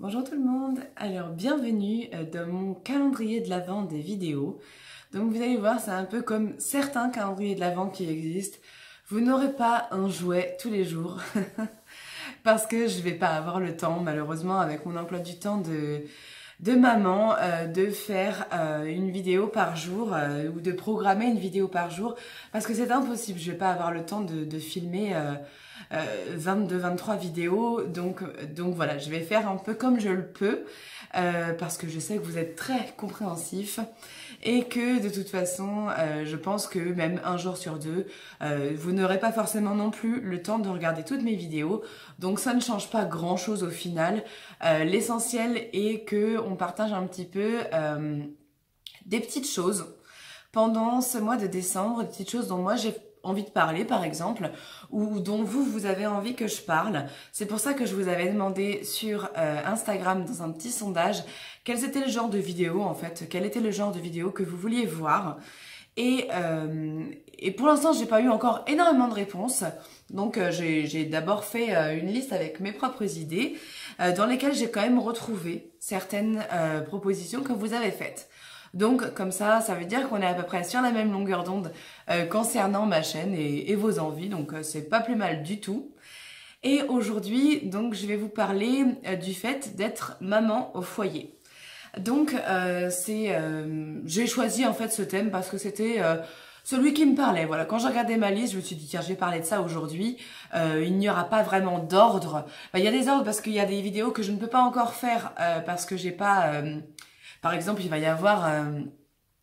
Bonjour tout le monde, alors bienvenue dans mon calendrier de l'Avent des vidéos. Donc vous allez voir, c'est un peu comme certains calendriers de l'Avent qui existent. Vous n'aurez pas un jouet tous les jours parce que je vais pas avoir le temps malheureusement avec mon emploi du temps de maman de faire une vidéo par jour ou de programmer une vidéo par jour parce que c'est impossible, je vais pas avoir le temps de filmer 22-23 vidéos donc voilà, je vais faire un peu comme je le peux parce que je sais que vous êtes très compréhensifs et que de toute façon je pense que même un jour sur deux vous n'aurez pas forcément non plus le temps de regarder toutes mes vidéos, donc ça ne change pas grand chose au final. L'essentiel est que on partage un petit peu des petites choses pendant ce mois de décembre, des petites choses dont moi j'ai envie de parler par exemple, ou dont vous avez envie que je parle. C'est pour ça que je vous avais demandé sur Instagram dans un petit sondage quels étaient le genre de vidéos en fait, quel était le genre de vidéo que vous vouliez voir. Et pour l'instant j'ai pas eu encore énormément de réponses, donc j'ai d'abord fait une liste avec mes propres idées dans lesquelles j'ai quand même retrouvé certaines propositions que vous avez faites. Donc comme ça veut dire qu'on est à peu près sur la même longueur d'onde concernant ma chaîne et vos envies, donc c'est pas plus mal du tout. Et aujourd'hui, donc je vais vous parler du fait d'être maman au foyer. Donc j'ai choisi en fait ce thème parce que c'était celui qui me parlait. Voilà, quand j'ai regardé ma liste, je me suis dit tiens, je vais parler de ça aujourd'hui. Il n'y aura pas vraiment d'ordre. Enfin, il y a des ordres parce qu'il y a des vidéos que je ne peux pas encore faire parce que j'ai pas... par exemple, il va y avoir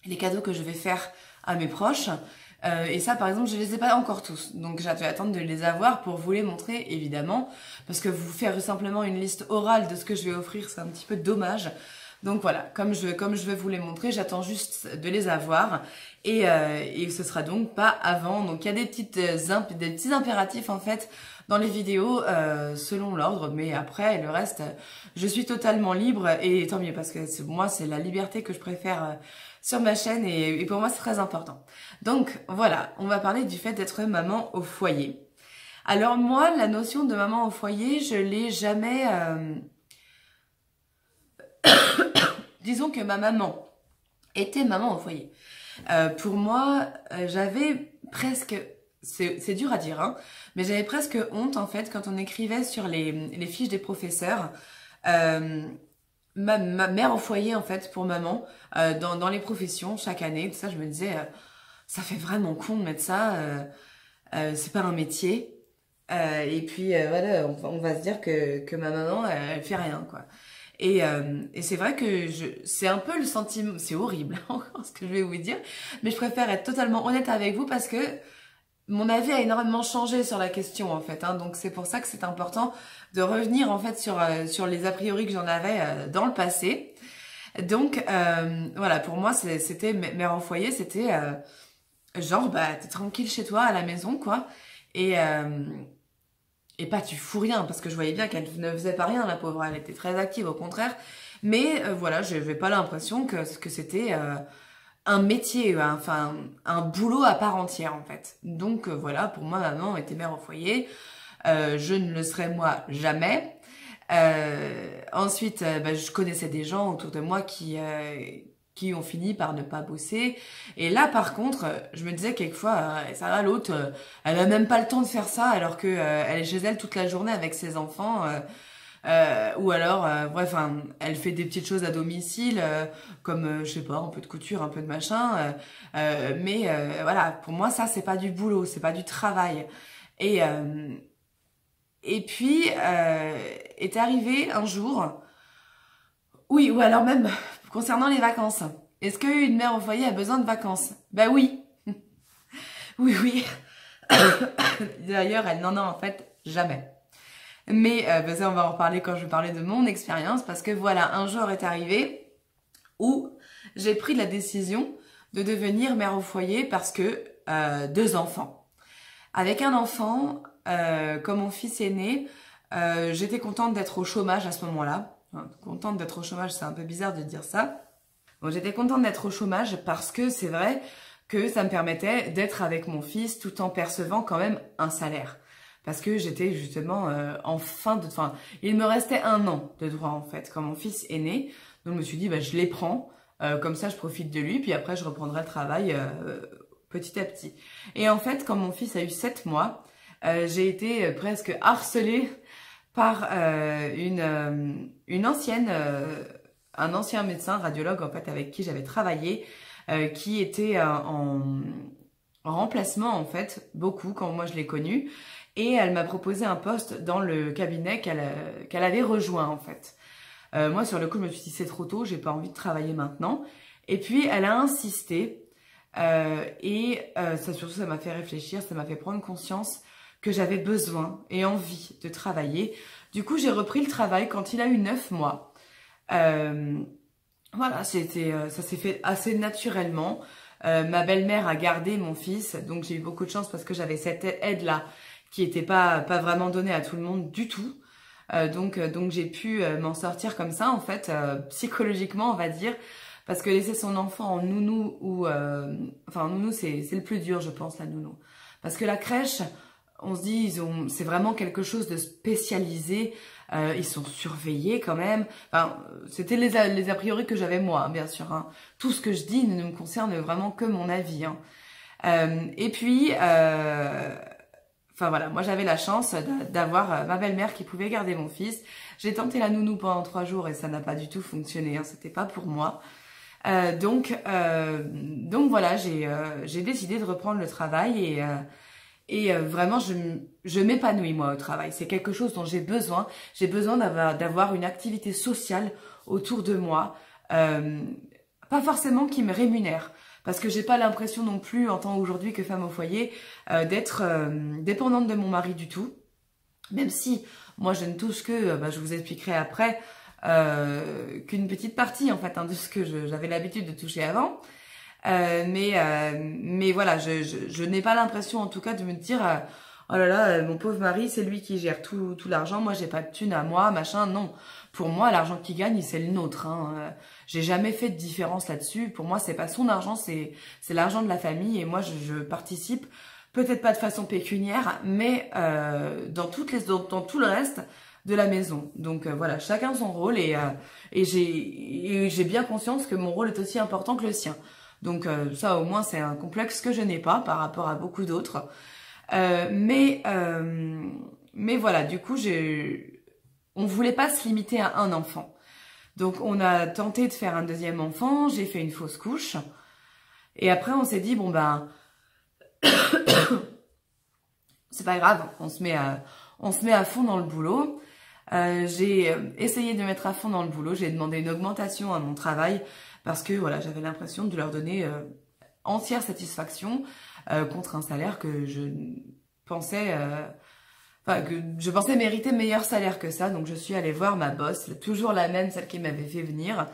les cadeaux que je vais faire à mes proches. Et ça, par exemple, je les ai pas encore tous. Donc, j'ai attendre de les avoir pour vous les montrer, évidemment. Parce que vous faire simplement une liste orale de ce que je vais offrir, c'est un petit peu dommage. Donc voilà, comme je vais vous les montrer, j'attends juste de les avoir. Et ce sera donc pas avant. Donc, il y a des petits impératifs, en fait, dans les vidéos selon l'ordre, mais après le reste je suis totalement libre et tant mieux parce que moi c'est la liberté que je préfère sur ma chaîne et pour moi c'est très important. Donc voilà, on va parler du fait d'être maman au foyer. Alors moi la notion de maman au foyer je l'ai jamais disons que ma maman était maman au foyer. Pour moi j'avais presque... C'est dur à dire, hein, mais j'avais presque honte en fait quand on écrivait sur les fiches des professeurs ma mère au foyer en fait pour maman dans les professions chaque année. Tout ça, je me disais, ça fait vraiment con de mettre ça, c'est pas un métier. Et puis voilà, on va se dire que ma maman elle fait rien quoi. Et c'est vrai que c'est un peu le sentiment, c'est horrible encore ce que je vais vous dire, mais je préfère être totalement honnête avec vous parce que mon avis a énormément changé sur la question en fait, hein, donc c'est pour ça que c'est important de revenir en fait sur les a priori que j'en avais dans le passé. Donc voilà, pour moi c'était mère au foyer, c'était genre bah t'es tranquille chez toi à la maison quoi, et pas tu fous rien parce que je voyais bien qu'elle ne faisait pas rien la pauvre, elle était très active au contraire, mais voilà, je n'avais pas l'impression que c'était un métier, enfin un boulot à part entière en fait. Donc voilà, pour moi maman était mère au foyer, je ne le serai moi jamais. Ensuite, bah, je connaissais des gens autour de moi qui ont fini par ne pas bosser. Et là par contre, je me disais quelquefois, ça va l'autre, elle a même pas le temps de faire ça alors que elle est chez elle toute la journée avec ses enfants. Ou alors, bref, elle fait des petites choses à domicile, comme, je sais pas, un peu de couture, un peu de machin. Mais voilà, pour moi, ça, c'est pas du boulot, c'est pas du travail. Et puis, est arrivé un jour, oui, ou alors même concernant les vacances. Est-ce qu'une mère au foyer a besoin de vacances? Bah oui, oui, oui. D'ailleurs, elle n'en a en fait jamais. Mais bah ça, on va en reparler quand je vais parler de mon expérience parce que voilà, un jour est arrivé où j'ai pris la décision de devenir mère au foyer parce que 2 enfants. Avec un enfant, comme mon fils est né, j'étais contente d'être au chômage à ce moment-là. Enfin, contente d'être au chômage, c'est un peu bizarre de dire ça. Bon, j'étais contente d'être au chômage parce que c'est vrai que ça me permettait d'être avec mon fils tout en percevant quand même un salaire. parce que j'étais justement enfin, il me restait 1 an de droit en fait, quand mon fils est né. Donc je me suis dit, bah, je les prends, comme ça je profite de lui, puis après je reprendrai le travail petit à petit. Et en fait, quand mon fils a eu 7 mois, j'ai été presque harcelée par une ancienne, un ancien médecin radiologue en fait avec qui j'avais travaillé, qui était en remplacement en fait beaucoup quand moi je l'ai connue, et elle m'a proposé un poste dans le cabinet qu'elle avait rejoint en fait. Moi sur le coup je me suis dit c'est trop tôt, j'ai pas envie de travailler maintenant, et puis elle a insisté, ça surtout ça m'a fait réfléchir, ça m'a fait prendre conscience que j'avais besoin et envie de travailler. Du coup j'ai repris le travail quand il a eu 9 mois. Voilà, ça s'est fait assez naturellement. Ma belle-mère a gardé mon fils, donc j'ai eu beaucoup de chance parce que j'avais cette aide-là qui était pas vraiment donnée à tout le monde du tout. Donc j'ai pu m'en sortir comme ça en fait, psychologiquement on va dire, parce que laisser son enfant en nounou enfin en nounou c'est le plus dur je pense, la nounou, parce que la crèche, on se dit c'est vraiment quelque chose de spécialisé, ils sont surveillés quand même. Enfin, c'était les a priori que j'avais moi, bien sûr. Hein. Tout ce que je dis ne me concerne vraiment que mon avis. Hein. Et puis, enfin voilà, moi j'avais la chance d'avoir ma belle-mère qui pouvait garder mon fils. J'ai tenté la nounou pendant 3 jours et ça n'a pas du tout fonctionné. Hein. C'était pas pour moi. Donc voilà, j'ai décidé de reprendre le travail et vraiment, je m'épanouis moi au travail. C'est quelque chose dont j'ai besoin. J'ai besoin d'avoir une activité sociale autour de moi. Pas forcément qui me rémunère. Parce que j'ai pas l'impression non plus, en tant aujourd'hui que femme au foyer, d'être dépendante de mon mari du tout. Même si, moi je ne touche que, je vous expliquerai après, qu'une petite partie en fait de ce que j'avais l'habitude de toucher avant. Mais voilà, je n'ai pas l'impression en tout cas de me dire oh là là, mon pauvre mari, c'est lui qui gère tout l'argent, moi j'ai pas de thune à moi, machin. Non, pour moi l'argent qu'il gagne c'est le nôtre. Hein. J'ai jamais fait de différence là-dessus. Pour moi c'est pas son argent, c'est l'argent de la famille, et moi je participe, peut-être pas de façon pécuniaire, mais dans tout le reste de la maison. Donc voilà, chacun son rôle, et j'ai bien conscience que mon rôle est aussi important que le sien. Donc ça au moins c'est un complexe que je n'ai pas par rapport à beaucoup d'autres. Mais voilà, du coup on voulait pas se limiter à un enfant. Donc on a tenté de faire un 2e enfant, j'ai fait une fausse couche. Et après on s'est dit bon ben c'est pas grave, on se met à fond dans le boulot. J'ai essayé de me mettre à fond dans le boulot, j'ai demandé une augmentation à mon travail parce que voilà, j'avais l'impression de leur donner entière satisfaction contre un salaire que je pensais mériter meilleur salaire que ça. Donc je suis allée voir ma boss, toujours la même, celle qui m'avait fait venir,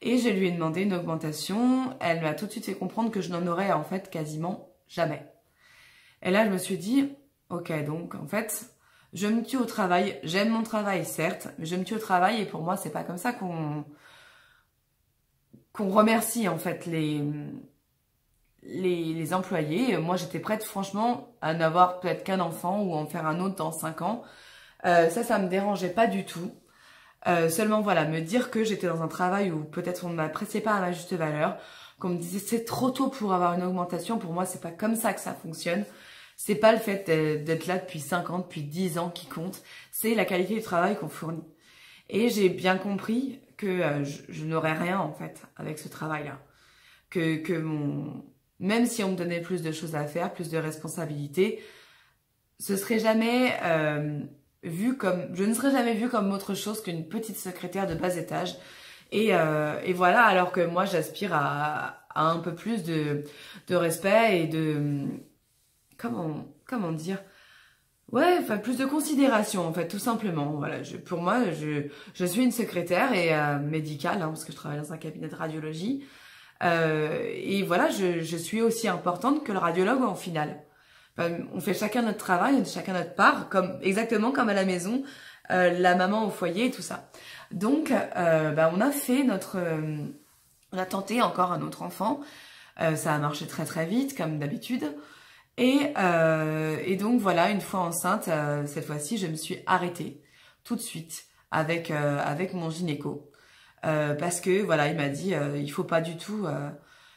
et je lui ai demandé une augmentation. Elle m'a tout de suite fait comprendre que je n'en aurais en fait quasiment jamais. Et là je me suis dit ok, donc en fait je me tue au travail, j'aime mon travail certes, mais je me tue au travail, et pour moi c'est pas comme ça qu'on remercie en fait les employés. Moi j'étais prête franchement à n'avoir peut-être qu'un enfant ou en faire un autre dans 5 ans. Ça me dérangeait pas du tout. Seulement voilà, me dire que j'étais dans un travail où peut-être on ne m'appréciait pas à ma juste valeur, qu'on me disait c'est trop tôt pour avoir une augmentation, pour moi c'est pas comme ça que ça fonctionne. C'est pas le fait d'être là depuis 5 ans, depuis 10 ans qui compte, c'est la qualité du travail qu'on fournit. Et j'ai bien compris que je n'aurais rien en fait avec ce travail-là. Même si on me donnait plus de choses à faire, plus de responsabilités, je ne serais jamais vue comme autre chose qu'une petite secrétaire de bas étage. Et voilà, alors que moi j'aspire à un peu plus de respect et de comment dire, ouais, enfin plus de considération en fait, tout simplement. Voilà, pour moi je suis une secrétaire et médicale, hein, parce que je travaille dans un cabinet de radiologie. Et voilà, je suis aussi importante que le radiologue en finale. Enfin, on fait chacun notre travail, chacun notre part, exactement comme à la maison, la maman au foyer et tout ça. Donc, on a fait on a tenté encore un autre enfant. Ça a marché très très vite, comme d'habitude. Et donc voilà, une fois enceinte, cette fois-ci, je me suis arrêtée tout de suite avec mon gynéco. Parce que voilà, il m'a dit, il faut pas du tout...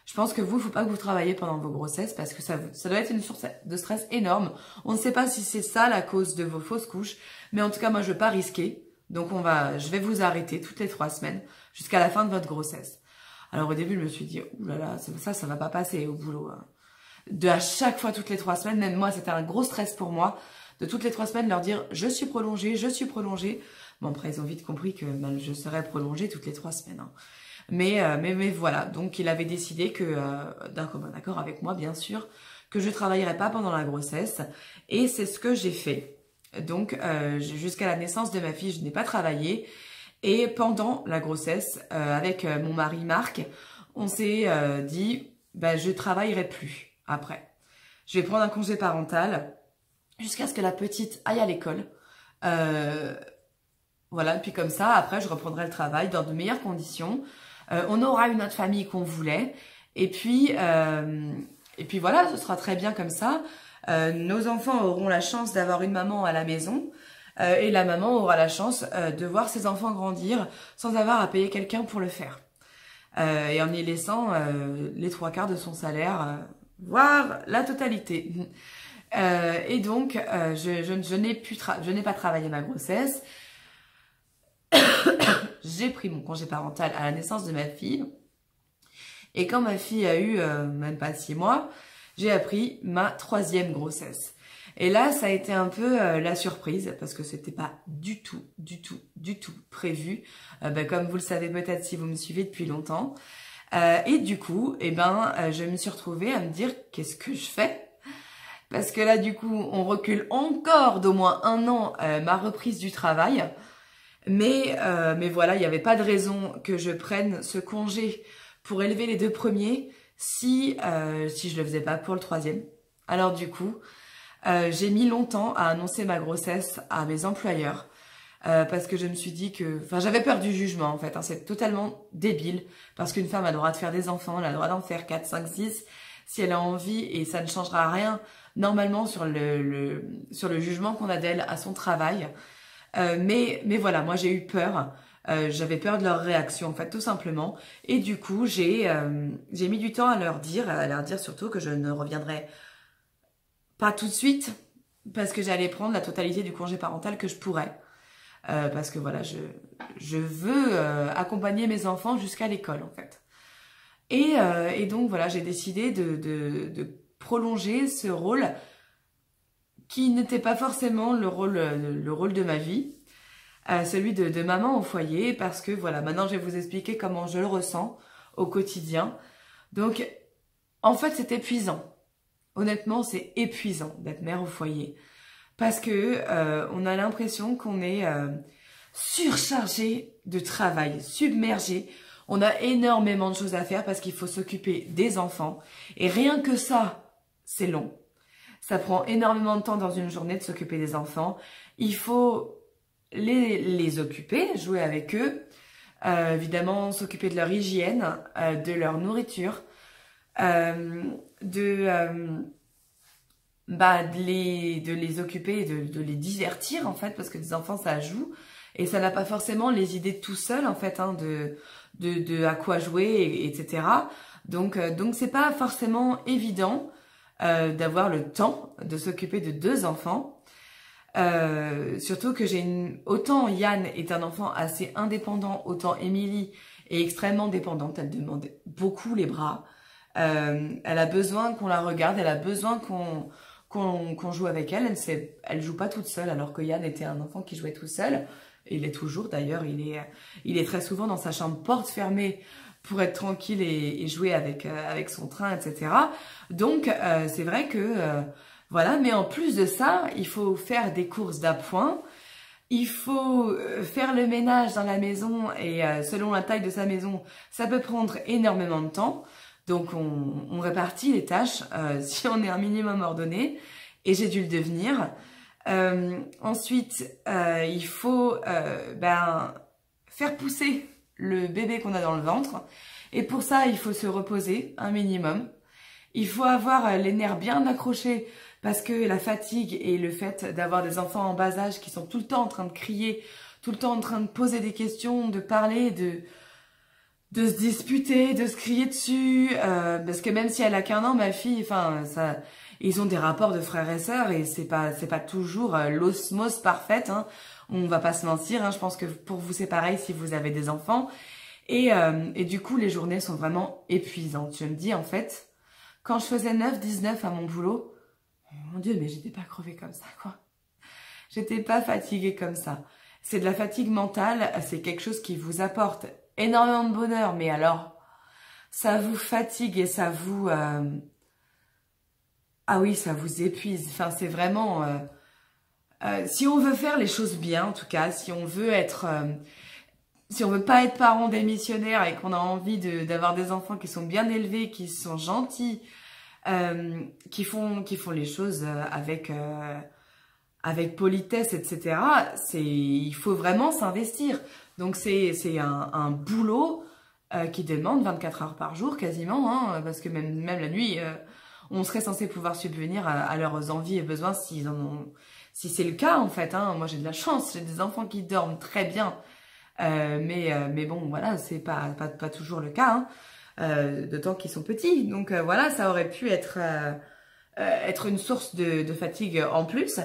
je pense que il faut pas que vous travaillez pendant vos grossesses parce que ça doit être une source de stress énorme. On ne sait pas si c'est ça la cause de vos fausses couches, mais en tout cas, moi, je veux pas risquer. Donc je vais vous arrêter toutes les 3 semaines jusqu'à la fin de votre grossesse. Alors au début, je me suis dit, ouh là là, ça va pas passer au boulot, hein. De à chaque fois toutes les 3 semaines, même moi c'était un gros stress pour moi, de toutes les 3 semaines leur dire je suis prolongée, je suis prolongée. Bon après ils ont vite compris que je serais prolongée toutes les 3 semaines. Hein. Mais voilà, donc il avait décidé que, d'un commun accord avec moi bien sûr, que je travaillerais pas pendant la grossesse et c'est ce que j'ai fait. Donc jusqu'à la naissance de ma fille je n'ai pas travaillé et pendant la grossesse avec mon mari Marc, on s'est dit je travaillerai plus. Après, je vais prendre un congé parental jusqu'à ce que la petite aille à l'école. Voilà, et puis comme ça, après, je reprendrai le travail dans de meilleures conditions. On aura une autre famille qu'on voulait. Et puis voilà, ce sera très bien comme ça. Nos enfants auront la chance d'avoir une maman à la maison. Et la maman aura la chance de voir ses enfants grandir sans avoir à payer quelqu'un pour le faire. Et en y laissant les 3/4 de son salaire... voire la totalité. Et donc, je n'ai pas travaillé ma grossesse. J'ai pris mon congé parental à la naissance de ma fille. Et quand ma fille a eu même pas 6 mois, j'ai appris ma 3e grossesse. Et là, ça a été un peu la surprise parce que c'était pas du tout prévu. Comme vous le savez peut-être si vous me suivez depuis longtemps. Et du coup, je me suis retrouvée à me dire qu'est-ce que je fais? Parce que là, du coup, on recule encore d'au moins 1 an ma reprise du travail. Mais voilà, il n'y avait pas de raison que je prenne ce congé pour élever les 2 premiers si je le faisais pas pour le 3e. Alors du coup, j'ai mis longtemps à annoncer ma grossesse à mes employeurs. Parce que je me suis dit que... Enfin, j'avais peur du jugement, en fait. Hein, c'est totalement débile. Parce qu'une femme a le droit de faire des enfants, elle a le droit d'en faire 4, 5, 6, si elle a envie, et ça ne changera rien, normalement, sur le jugement qu'on a d'elle à son travail. Mais voilà, moi, j'ai eu peur. J'avais peur de leur réaction, en fait, tout simplement. Et du coup, j'ai mis du temps à leur dire surtout que je ne reviendrai pas tout de suite, parce que j'allais prendre la totalité du congé parental que je pourrais. Parce que voilà, je veux accompagner mes enfants jusqu'à l'école en fait. Et donc voilà, j'ai décidé de prolonger ce rôle qui n'était pas forcément le rôle de ma vie, celui de maman au foyer, parce que voilà, maintenant je vais vous expliquer comment je le ressens au quotidien. Donc en fait c'est épuisant. Honnêtement c'est épuisant d'être mère au foyer. Parce que on a l'impression qu'on est surchargé de travail, submergé. On a énormément de choses à faire parce qu'il faut s'occuper des enfants. Et rien que ça, c'est long. Ça prend énormément de temps dans une journée de s'occuper des enfants. Il faut les occuper, jouer avec eux. Évidemment, s'occuper de leur hygiène, de leur nourriture, de les occuper, de les divertir en fait, parce que des enfants ça joue et ça n'a pas forcément les idées tout seul en fait, hein, de à quoi jouer, etc. Donc c'est pas forcément évident d'avoir le temps de s'occuper de 2 enfants. Surtout que autant Yann est un enfant assez indépendant, autant Émilie est extrêmement dépendante, elle demande beaucoup les bras. Elle a besoin qu'on la regarde, elle a besoin qu'on joue avec elle. Elle joue pas toute seule, alors que Yann était un enfant qui jouait tout seul. Il est toujours d'ailleurs, il est très souvent dans sa chambre porte fermée pour être tranquille et jouer avec son train, etc. Donc c'est vrai que voilà, mais en plus de ça, il faut faire des courses d'appoint. Il faut faire le ménage dans la maison et selon la taille de sa maison, ça peut prendre énormément de temps. Donc on répartit les tâches si on est un minimum ordonné et j'ai dû le devenir. Ensuite, il faut faire pousser le bébé qu'on a dans le ventre et pour ça il faut se reposer un minimum Il faut avoir les nerfs bien accrochés parce que la fatigue et le fait d'avoir des enfants en bas âge qui sont tout le temps en train de crier, tout le temps en train de poser des questions, de parler, de se disputer, de se crier dessus, parce que même si elle a qu'un an, ma fille, enfin, ça, ils ont des rapports de frères et sœurs et c'est pas toujours l'osmose parfaite, hein. On va pas se mentir, hein. Je pense que pour vous c'est pareil si vous avez des enfants et du coup les journées sont vraiment épuisantes. Je me dis en fait, quand je faisais 9-19 à mon boulot, mon Dieu, mais j'étais pas crevée comme ça, quoi. J'étais pas fatiguée comme ça. C'est de la fatigue mentale, c'est quelque chose qui vous apporte énormément de bonheur, mais alors, ça vous fatigue et ça vous... Ah oui, ça vous épuise. Enfin, c'est vraiment... si on veut faire les choses bien, en tout cas, si on veut être... si on veut pas être parent démissionnaire et qu'on a envie d'avoir des enfants qui sont bien élevés, qui sont gentils, qui font les choses avec politesse, etc. Il faut vraiment s'investir. Donc c'est un boulot qui demande 24 heures par jour quasiment, hein, parce que même la nuit, on serait censé pouvoir subvenir à leurs envies et besoins si c'est le cas en fait. Hein. Moi j'ai de la chance, j'ai des enfants qui dorment très bien, mais bon voilà, c'est pas toujours le cas, hein, d'autant qu'ils sont petits. Donc voilà, ça aurait pu être une source de fatigue en plus.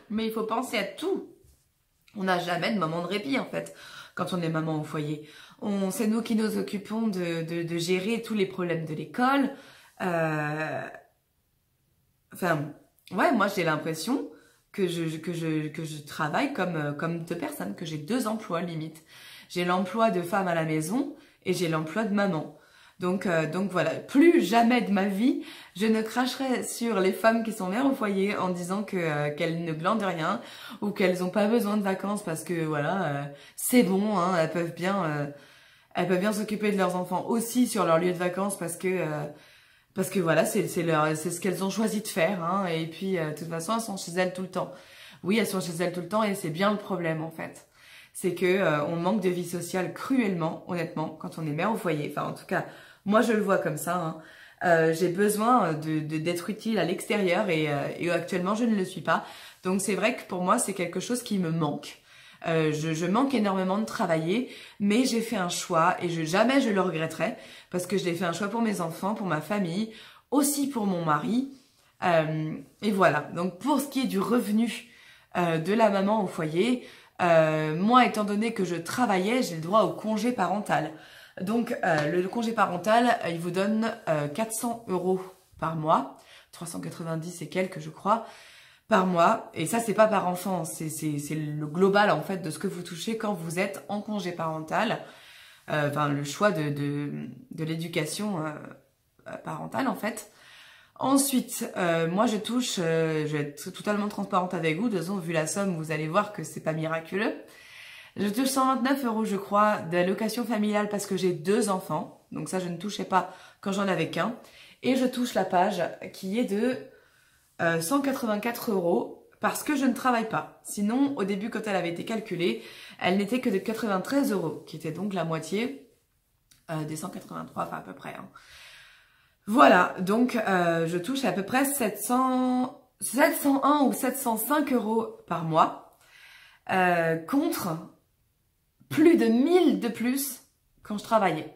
Mais il faut penser à tout. On n'a jamais de moment de répit en fait quand on est maman au foyer. C'est nous qui nous occupons de gérer tous les problèmes de l'école. Enfin, ouais, moi j'ai l'impression que je travaille comme deux personnes, que j'ai deux emplois limite. J'ai l'emploi de femme à la maison et j'ai l'emploi de maman. Donc voilà, plus jamais de ma vie, je ne cracherai sur les femmes qui sont mères au foyer en disant qu'elles ne glandent rien ou qu'elles n'ont pas besoin de vacances parce que voilà, c'est bon, hein, elles peuvent bien s'occuper de leurs enfants aussi sur leur lieu de vacances parce que voilà, c'est ce qu'elles ont choisi de faire, hein, et puis de toute façon elles sont chez elles tout le temps. Oui, elles sont chez elles tout le temps et c'est bien le problème en fait. C'est que on manque de vie sociale cruellement, honnêtement, quand on est mère au foyer. Enfin, en tout cas, moi je le vois comme ça, hein. J'ai besoin d'être utile à l'extérieur et actuellement je ne le suis pas. Donc c'est vrai que pour moi c'est quelque chose qui me manque. Je manque énormément de travailler, mais j'ai fait un choix et jamais je le regretterai parce que je l'ai fait un choix pour mes enfants, pour ma famille, aussi pour mon mari. Et voilà. Donc pour ce qui est du revenu de la maman au foyer, moi étant donné que je travaillais, j'ai le droit au congé parental. Donc le congé parental, il vous donne 400 € par mois, 390 et quelques je crois, par mois. Et ça c'est pas par enfant, c'est le global en fait de ce que vous touchez quand vous êtes en congé parental. Enfin le choix de l'éducation parentale en fait. Ensuite, moi je touche, je vais être totalement transparente avec vous, de toute façon vu la somme vous allez voir que c'est pas miraculeux. Je touche 129 € je crois d'allocation familiale parce que j'ai 2 enfants, donc ça je ne touchais pas quand j'en avais qu'un. Et je touche la page qui est de 184 € parce que je ne travaille pas. Sinon au début quand elle avait été calculée, elle n'était que de 93 €, qui était donc la moitié des 183, enfin à peu près, hein. Voilà, donc je touche à peu près 701 ou 705 € par mois, contre plus de 1000 de plus quand je travaillais.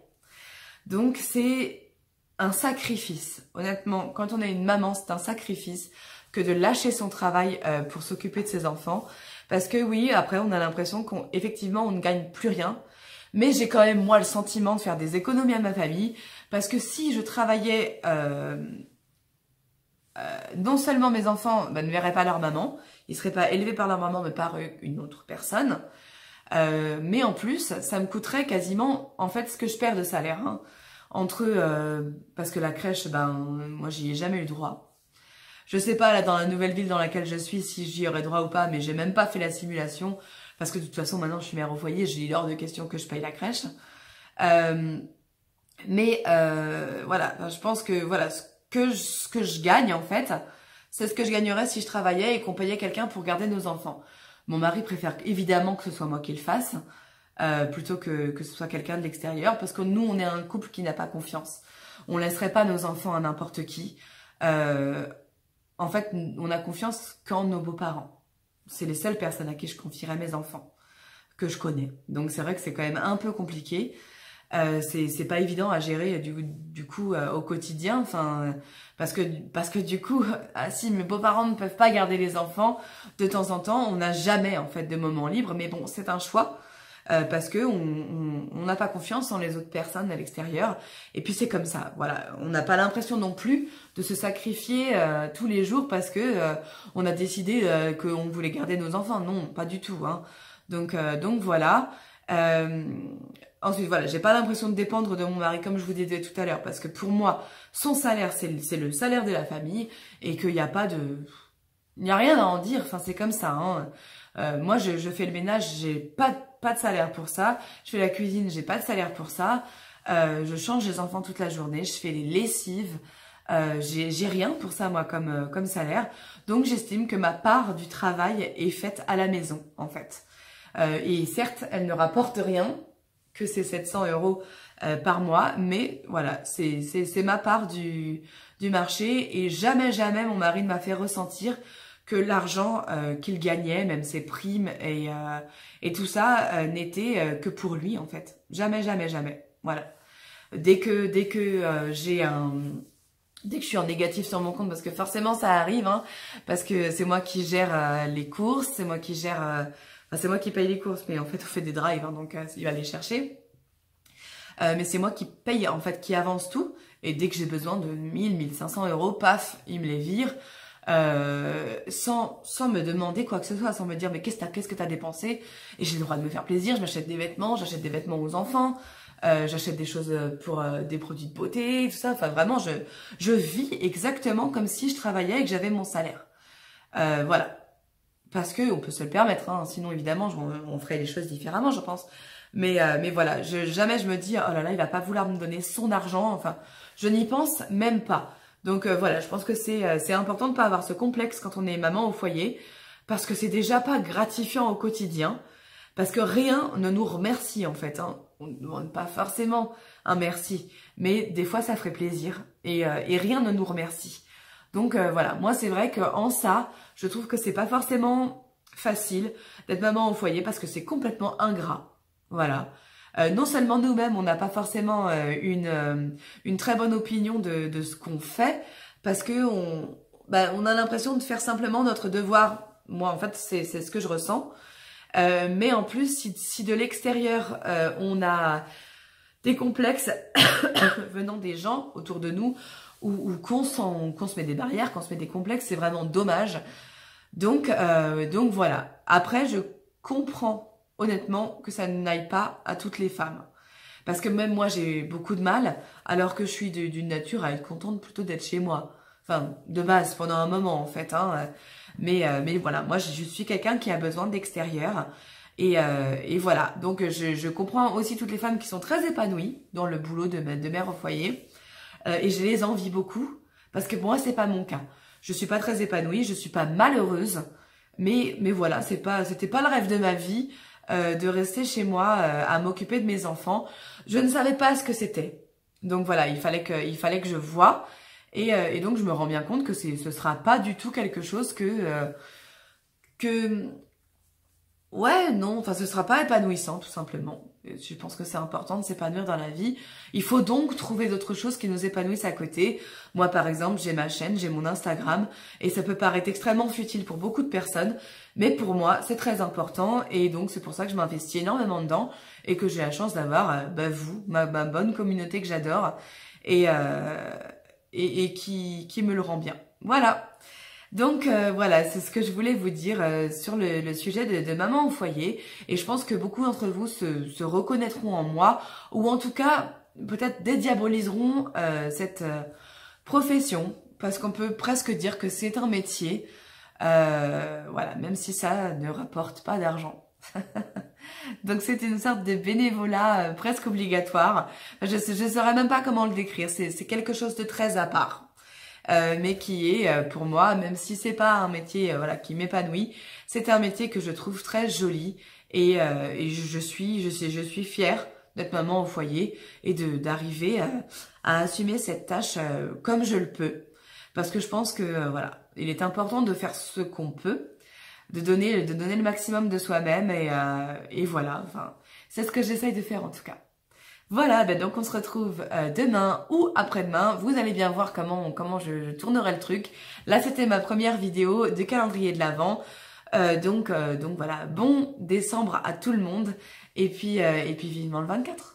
Donc c'est un sacrifice. Honnêtement, quand on est une maman, c'est un sacrifice que de lâcher son travail pour s'occuper de ses enfants. Parce que oui, après on a l'impression qu'effectivement on ne gagne plus rien. Mais j'ai quand même moi le sentiment de faire des économies à ma famille. Parce que si je travaillais, non seulement mes enfants ne verraient pas leur maman, ils ne seraient pas élevés par leur maman mais par une autre personne. Mais en plus, ça me coûterait quasiment en fait ce que je perds de salaire, hein, parce que la crèche, moi j'y ai jamais eu droit. Je sais pas là dans la nouvelle ville dans laquelle je suis si j'y aurais droit ou pas, mais j'ai même pas fait la simulation parce que de toute façon maintenant je suis mère au foyer, j'ai hors de question que je paye la crèche. Mais voilà, je pense que voilà ce que je gagne en fait, c'est ce que je gagnerais si je travaillais et qu'on payait quelqu'un pour garder nos enfants. Mon mari préfère évidemment que ce soit moi qui le fasse, plutôt que ce soit quelqu'un de l'extérieur, parce que nous on est un couple qui n'a pas confiance. on laisserait pas nos enfants à n'importe qui. En fait, on a confiance qu'en nos beaux-parents. C'est les seules personnes à qui je confierais mes enfants, que je connais. Donc c'est vrai que c'est quand même un peu compliqué. C'est pas évident à gérer du coup au quotidien, enfin parce que du coup si mes beaux-parents ne peuvent pas garder les enfants de temps en temps, on n'a jamais en fait de moments libres, mais bon c'est un choix parce que on n'a pas confiance en les autres personnes à l'extérieur et puis c'est comme ça, voilà, on n'a pas l'impression non plus de se sacrifier tous les jours parce que on a décidé qu'on voulait garder nos enfants, non pas du tout hein. Donc voilà. Ensuite, voilà, j'ai pas l'impression de dépendre de mon mari comme je vous disais tout à l'heure parce que pour moi, son salaire, c'est le salaire de la famille et qu'il n'y a pas de... Il n'y a rien à en dire, enfin c'est comme ça. Hein. Moi, je fais le ménage, j'ai pas de salaire pour ça. Je fais la cuisine, j'ai pas de salaire pour ça. Je change les enfants toute la journée, je fais les lessives. J'ai rien pour ça, moi, comme salaire. Donc, j'estime que ma part du travail est faite à la maison, en fait. Et certes, elle ne rapporte rien, que c'est 700 € par mois, mais voilà, c'est ma part du marché et jamais mon mari ne m'a fait ressentir que l'argent qu'il gagnait, même ses primes et tout ça, n'était que pour lui en fait. Jamais. Voilà. Dès que je suis en négatif sur mon compte, parce que forcément ça arrive, hein, parce que c'est moi qui gère les courses, c'est moi qui gère... c'est moi qui paye les courses, mais en fait on fait des drives, hein, donc il va les chercher. Mais c'est moi qui paye, en fait, qui avance tout. Et dès que j'ai besoin de 1500 €, paf, il me les vire. Sans me demander quoi que ce soit, sans me dire mais qu'est-ce que t'as dépensé? Et j'ai le droit de me faire plaisir, je m'achète des vêtements, j'achète des vêtements aux enfants, j'achète des choses pour des produits de beauté, tout ça. Enfin vraiment, je vis exactement comme si je travaillais et que j'avais mon salaire. Voilà. Parce que on peut se le permettre, hein. Sinon évidemment on ferait les choses différemment, je pense. Mais voilà, jamais je me dis oh là là, il va pas vouloir me donner son argent. Enfin, je n'y pense même pas. Donc voilà, je pense que c'est important de pas avoir ce complexe quand on est maman au foyer, parce que c'est déjà pas gratifiant au quotidien, parce que rien ne nous remercie en fait. Hein. On ne demande pas forcément un merci, mais des fois ça ferait plaisir et rien ne nous remercie. Donc voilà, moi c'est vrai qu'en ça, je trouve que c'est pas forcément facile d'être maman au foyer parce que c'est complètement ingrat. Voilà. Non seulement nous-mêmes, on n'a pas forcément une très bonne opinion de ce qu'on fait, parce que on a l'impression de faire simplement notre devoir. Moi, en fait, c'est ce que je ressens. Mais en plus, si de l'extérieur, on a des complexes venant des gens autour de nous, ou qu'on se met des barrières, qu'on se met des complexes, c'est vraiment dommage. Donc voilà. Après, je comprends honnêtement que ça n'aille pas à toutes les femmes. Parce que même moi, j'ai beaucoup de mal, alors que je suis d'une nature à être contente plutôt d'être chez moi. Enfin, de base, pendant un moment, en fait. Hein. Mais voilà, moi, je suis quelqu'un qui a besoin d'extérieur. Et voilà. Donc, je comprends aussi toutes les femmes qui sont très épanouies dans le boulot de mère au foyer. Et je les envie beaucoup. Parce que moi, c'est pas mon cas. Je suis pas très épanouie, je suis pas malheureuse. Mais voilà, c'était pas le rêve de ma vie. De rester chez moi à m'occuper de mes enfants. Je ne savais pas ce que c'était. Donc voilà, il fallait que je voie. Et donc je me rends bien compte que ce sera pas du tout quelque chose que ouais, non, enfin ce sera pas épanouissant tout simplement. Je pense que c'est important de s'épanouir dans la vie. Il faut donc trouver d'autres choses qui nous épanouissent à côté. Moi par exemple, j'ai ma chaîne, j'ai mon Instagram et ça peut paraître extrêmement futile pour beaucoup de personnes, mais pour moi c'est très important et donc c'est pour ça que je m'investis énormément dedans et que j'ai la chance d'avoir vous, ma bonne communauté que j'adore et qui me le rend bien. Voilà. Donc voilà, c'est ce que je voulais vous dire sur le sujet de maman au foyer. Et je pense que beaucoup d'entre vous se reconnaîtront en moi, ou en tout cas peut-être dédiaboliseront cette profession, parce qu'on peut presque dire que c'est un métier, voilà, même si ça ne rapporte pas d'argent. Donc c'est une sorte de bénévolat presque obligatoire. Je ne saurais même pas comment le décrire, c'est quelque chose de très à part. Mais qui est pour moi, même si c'est pas un métier voilà qui m'épanouit, c'est un métier que je trouve très joli et je suis fière d'être maman au foyer et d'arriver à assumer cette tâche comme je le peux. Parce que je pense que voilà, il est important de faire ce qu'on peut, de donner le maximum de soi-même et voilà, enfin, c'est ce que j'essaye de faire en tout cas. Voilà, ben donc on se retrouve demain ou après-demain. Vous allez bien voir comment je tournerai le truc. Là, c'était ma première vidéo de calendrier de l'Avent. Donc voilà, bon décembre à tout le monde. Et puis vivement le 24.